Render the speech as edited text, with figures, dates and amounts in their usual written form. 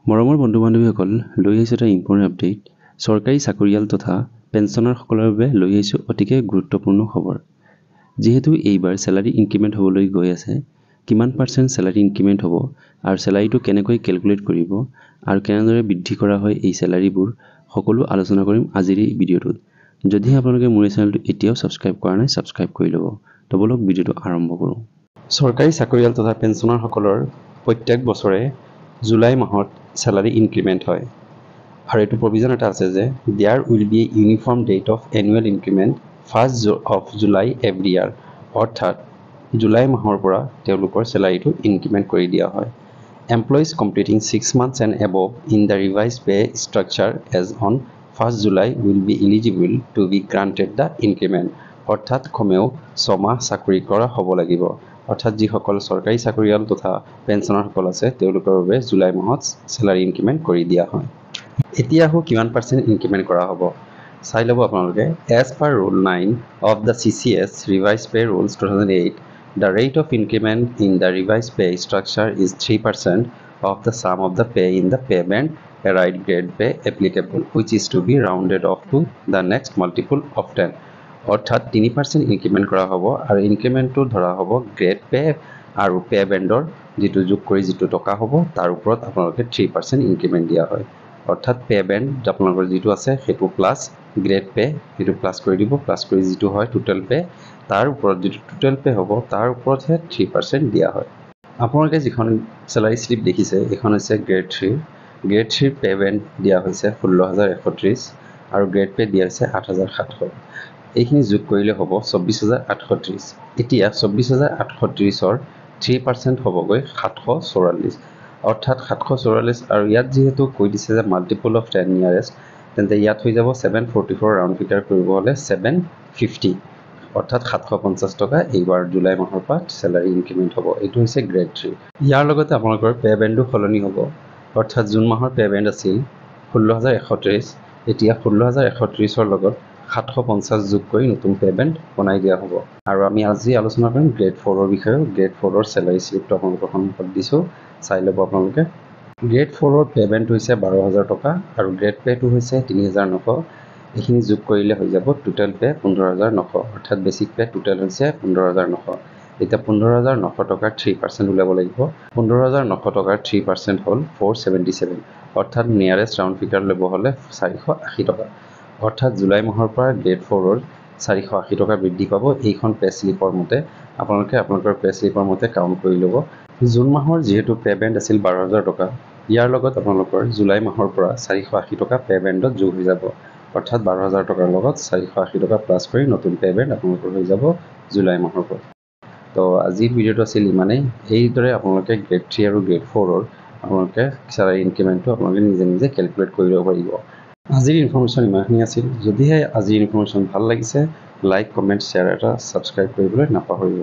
মৰমৰ বন্ধু-বান্ধৱীসকল, লৈ আহিছোঁ এটা ইম্পৰ্টেণ্ট আপডেট। চৰকাৰী চাকৰিয়াল তথা পেঞ্চনাৰসকলৰ বাবে লৈ আহিছোঁ অতিকে গুৰুত্বপূৰ্ণ খবৰ। যিহেতু এইবাৰ চেলাৰী ইনক্ৰিমেণ্ট হ'বলৈ গৈ আছে, কিমান % চেলাৰী ইনক্ৰিমেণ্ট হ'ব আৰু চেলাৰীটো কেনেকৈ কেলকুলেট কৰিব আৰু কেনেদৰে বৃদ্ধি কৰা হয় এই চেলাৰীবোৰ, সকলো আলোচনা কৰিম আজিৰ এই ভিডিঅ'টোত। যদিহে আপোনালোকে মোৰ এই চেনেলটো এতিয়াও ছাবস্ক্ৰাইব কৰা নাই, ছাবস্ক্ৰাইব কৰি ল'ব। তো বলক ভিডিঅ'টো আৰম্ভ কৰোঁ। চৰকাৰী চাকৰিয়াল তথা পেঞ্চনাৰসকলৰ প্ৰত্যেক বছৰে জুলাই মাহত চেলাৰী ইনক্ৰিমেণ্ট হয় আৰু এইটো প্ৰভিজন এটা আছে যে there will be a uniform date of annual increment 1st of July every year. অৰ্থাৎ জুলাই মাহৰ পৰা তেওঁলোকৰ চেলাৰীটো ইনক্ৰিমেণ্ট কৰি দিয়া হয়। Employees completing 6 months and above in the revised pay structure as on 1st July will be eligible to be granted the increment। অৰ্থাৎ কমেও 6 মাহ চাকৰি কৰা হ'ব লাগিব। অৰ্থাৎ যিসকল চৰকাৰী চাকৰিয়াল তথা পেঞ্চনাৰসকল আছে তেওঁলোকৰ বাবে জুলাই মাহত চেলাৰী ইনক্ৰিমেণ্ট কৰি দিয়া হয়। এতিয়া আহোঁ কিমান % ইনক্ৰিমেণ্ট কৰা হ'ব চাই ল'ব আপোনালোকে। As per rule 9 of the CCS revise pay rules 2008, the rate of increment in the revised pay structure is 3% of the sum of the pay in the pay band arrived grade pay applicable, which is to be rounded off to the next multiple of 10। অৰ্থাৎ 3% increment কৰা হ'ব আৰু ইনক্ৰিমেণ্টটো ধৰা হ'ব grade pay আৰু pay বেণ্ডৰ যিটো যোগ কৰি যিটো টকা হ'ব তাৰ ওপৰত আপোনালোকে 3% ইনক্ৰিমেণ্ট দিয়া হয়। অৰ্থাৎ পে বেণ্ড আপোনালোকৰ যিটো আছে সেইটো প্লাছ গ্ৰেড পে সেইটো প্লাছ কৰি দিব, প্লাছ কৰি যিটো হয় টোটেল পে, তাৰ ওপৰত যিটো টোটেল পে হ'ব তাৰ ওপৰতহে 3% দিয়া হয়। আপোনালোকে যিখন চেলাৰী শ্লিপ দেখিছে এইখন হৈছে গ্ৰেড 3। গ্ৰেড 3 পে বেণ্ড দিয়া হৈছে 16,130 আৰু গ্ৰেড পে দিয়া হৈছে 8,700। এইখিনি যোগ কৰিলে হ'ব 24,830। এতিয়া 24,830ৰ 3% হ'বগৈ 744। অৰ্থাৎ 744 আৰু ইয়াত যিহেতু কৈ দিছে যে মাল্টিপল অফ 10 নিয়াৰেষ্ট, তেন্তে ইয়াত হৈ যাব 744 ৰাউণ্ড ফিগাৰ কৰিব হ'লে 750। অৰ্থাৎ 750 টকা এইবাৰ জুলাই মাহৰ পৰা চেলাৰী ইনক্ৰিমেণ্ট হ'ব। এইটো হৈছে গ্ৰেড 3। ইয়াৰ লগতে আপোনালোকৰ পে বেণ্ডো সলনি হ'ব। অৰ্থাৎ জুন মাহৰ পে বেণ্ড আছিল 16,130, এতিয়া 16,130ৰ লগত 750 যোগ কৰি নতুন পে বেণ্ড বনাই দিয়া হ'ব। আৰু আমি আজি আলোচনা কৰিম গ্ৰেড 4ৰ বিষয়ে। গ্ৰেড 4ৰ চেলাৰী শ্লিপটো আপোনালোকৰ সন্মুখত দিছোঁ, চাই ল'ব আপোনালোকে। গ্ৰেড 4ৰ পে বেণ্ড হৈছে 12,000 টকা আৰু গ্ৰেড পেটো হৈছে 3,900। এইখিনি যোগ কৰিলে হৈ যাব টোটেল পে 15,900। অৰ্থাৎ বেছিক পে টোটেল হৈছে 15,900। এতিয়া 15,900 টকাৰ 3% ওলাব লাগিব। 15,900 টকাৰ 3% হ'ল 477। অৰ্থাৎ নিয়াৰেষ্ট ৰাউণ্ড ফিগাৰ ল'ব হ'লে 480 টকা। অৰ্থাৎ জুলাই মাহৰ পৰা গ্ৰেড 4ৰ 480 টকা বৃদ্ধি পাব। এইখন পে শ্লিপৰ মতে আপোনালোকে আপোনালোকৰ পে শ্লিপৰ মতে কাউণ্ট কৰি ল'ব। জুন মাহৰ যিহেতু পে বেণ্ড আছিল 12,000 টকা, ইয়াৰ লগত আপোনালোকৰ জুলাই মাহৰ পৰা 480 টকা পে বেণ্ডত যোগ হৈ যাব। অৰ্থাৎ 12,000 টকাৰ লগত 480 টকা প্লাছ কৰি নতুন পে বেণ্ড আপোনালোকৰ হৈ যাব জুলাই মাহৰ পৰা। তো আজিৰ ভিডিঅ'টো আছিল ইমানেই। এইদৰে আপোনালোকে গ্ৰেড 3 আৰু গ্ৰেড 4ৰ আপোনালোকে চেলাৰী ইনক্ৰিমেণ্টটো আপোনালোকে নিজে নিজে কেলকুলেট কৰি ল'ব পাৰিব। আজিৰ ইনফৰ্মেশ্যন ইমানখিনি আছিল। যদিহে আজিৰ ইনফৰ্মেশ্যন ভাল লাগিছে, লাইক, কমেণ্ট, শ্বেয়াৰ এটা ছাবস্ক্ৰাইব কৰিবলৈ নাপাহৰিব।